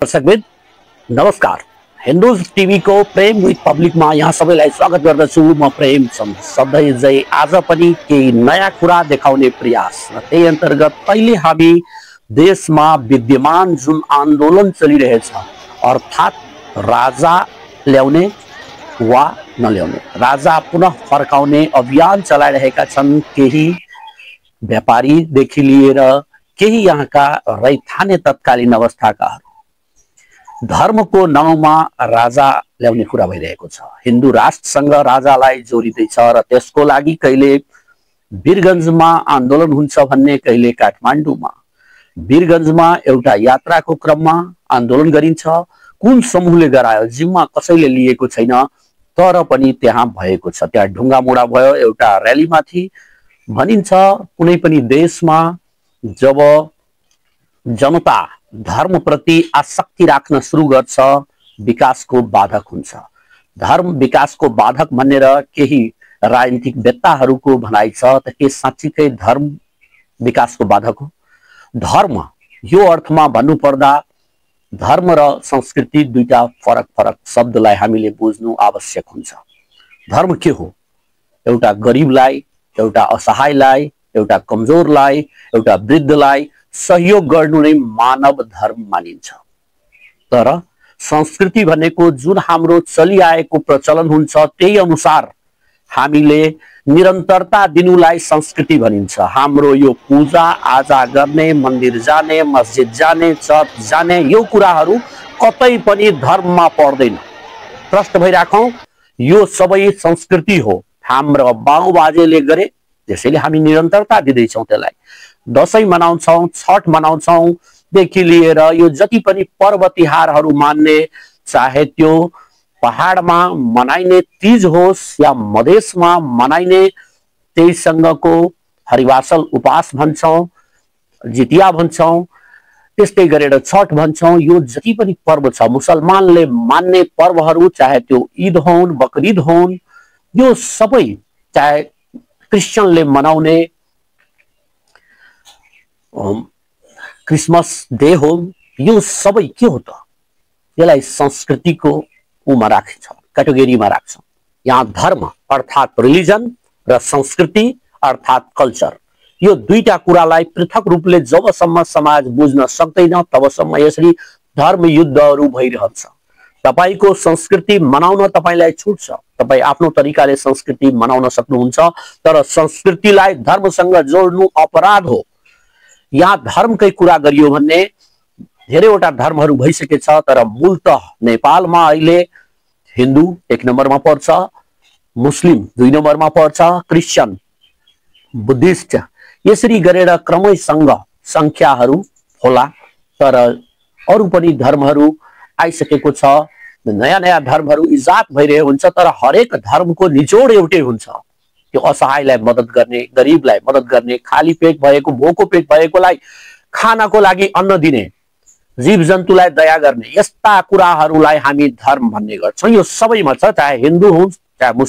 दर्शकबिन नमस्कार। हिन्दूज टीवी को प्रेम विथ पब्लिक में यहाँ सबैलाई स्वागत गर्दछु। म प्रेम सधैँ जै आज पनि केही नयाँ कुरा देखाउने प्रयास र त्यही अन्तर्गत अहिले हामी देशमा विद्यमान जुन आन्दोलन चलिरहेछ अर्थात राजा ल्याउने वा नल्याउने, राजा पुनः फर्काउने अभियान चलाइरहेका छन् केही व्यापारीदेखि लिएर केही यहाँका रैथाने तत्कालीन अवस्थाका। धर्म को नाउँमा राजा ल्याउने कुरा भइरहेको छ। हिन्दू राष्ट्रसँग राजालाई जोडिदैछ र त्यसको लागि कहिले वीरगञ्जमा आन्दोलन हुन्छ भन्ने, कहिले काठमाडौँमा वीरगञ्जमा एउटा यात्राको क्रममा आन्दोलन गरिन्छ। कुन समूहले गरायो जिम्मा कसैले लिएको छैन, तर पनि त्यहाँ भएको छ। त्यहाँ ढुङ्गा मुढा भयो एउटा र्यालीमाथि। भनिन्छ कुनै पनि देशमा जब जनता धर्म प्रति आसक्ति राख्न सुरु गर्छ विकासको बाधक हुन्छ। धर्म विकासको बाधक भनेर केही राजनीतिक वेत्ताहरूको भनाइ छ, त के साँच्चीकै धर्म विकासको बाधक हो? धर्म यो अर्थमा भन्नुपर्दा धर्म र संस्कृति दुईटा फरक फरक शब्दलाई हामीले बुझ्नु आवश्यक हुन्छ। धर्म के हो? एउटा गरिबलाई, एउटा असहायलाई, एउटा कमजोरलाई, एउटा वृद्धलाई सहयोग गर्नु नै मानव धर्म मानिन्छ। तर संस्कृति भनेको जुन हाम्रो चलिआएको प्रचलन हुन्छ त्यही अनुसार हामीले निरन्तरता दिनुलाई संस्कृति भनिन्छ। हाम्रो यो पूजा आजा गर्ने, मन्दिर जाने, मस्जिद जाने, चर्च जाने, यो कुराहरू कतै पनि धर्ममा पर्दैन। प्रश्न भइराखौं, यो सबै संस्कृति हो, हाम्रो बाउबाजेले गरे, त्यसैले हामी निरन्तरता दिँदैछौँ त्यसलाई। दशैं मनाउँछौँ, छठ मनाउँछौँ देखि लिएर यो जति पनि पर्व तिहारहरू मान्ने, चाहे त्यो पहाडमा मनाइने तीज होस् या मधेसमा मनाइने त्यहीसँगको हरिवासल उपास भन्छौँ, जितिया भन्छौँ, त्यस्तै गरेर छठ भन्छौँ। यो जति पनि पर्व छ मुसलमानले मान्ने पर्वहरू, चाहे त्यो ईद होन्, बकरीद होन्, यो सबै, चाहे क्रिश्चियनले मनाउने क्रिसमस डे हो, यो सबै के हो त? यसलाई संस्कृतिको उमा राख्छौँ, क्याटेगोरीमा राख्छौँ। यहाँ धर्म अर्थात रिलिजन र संस्कृति अर्थात कल्चर, यो दुईटा कुरालाई पृथक रूपले जबसम्म समाज बुझ्न सक्दैन तबसम्म यसरी धर्म युद्धहरू भइरहन्छ। तपाईको संस्कृति मनाउन तपाईलाई छुट छ, तपाई आफ्नो तरिकाले संस्कृति मनाउन सक्नुहुन्छ, तर संस्कृतिलाई धर्मसँग जोड्नु अपराध हो। यहाँ धर्मकै कुरा गरियो भने धेरैवटा धर्महरू भइसकेछ, तर मूलतः नेपालमा अहिले हिन्दू एक नम्बरमा पर्छ, मुस्लिम दुई नम्बरमा पर्छ, क्रिश्चियन, बुद्धिस्ट, यसरी गरेर क्रमैसँग संख्याहरू होला। तर अरू पनि धर्महरू आइसकेको छ, नयाँ नयाँ धर्महरू इजाद भइरहेको हुन्छ, तर हरेक धर्मको निचोड एउटै हुन्छ। त्यो असहायलाई मद्दत गर्ने, गरिबलाई मद्दत गर्ने, खाली पेट भएको, भोको पेट भएकोलाई खानको लागि अन्न दिने, जीव जन्तुलाई दया गर्ने, यस्ता कुराहरूलाई हामी धर्म भन्ने गर्छौँ। यो सबैमा छ, चाहे हिन्दू होस् चाहे मुसलमान।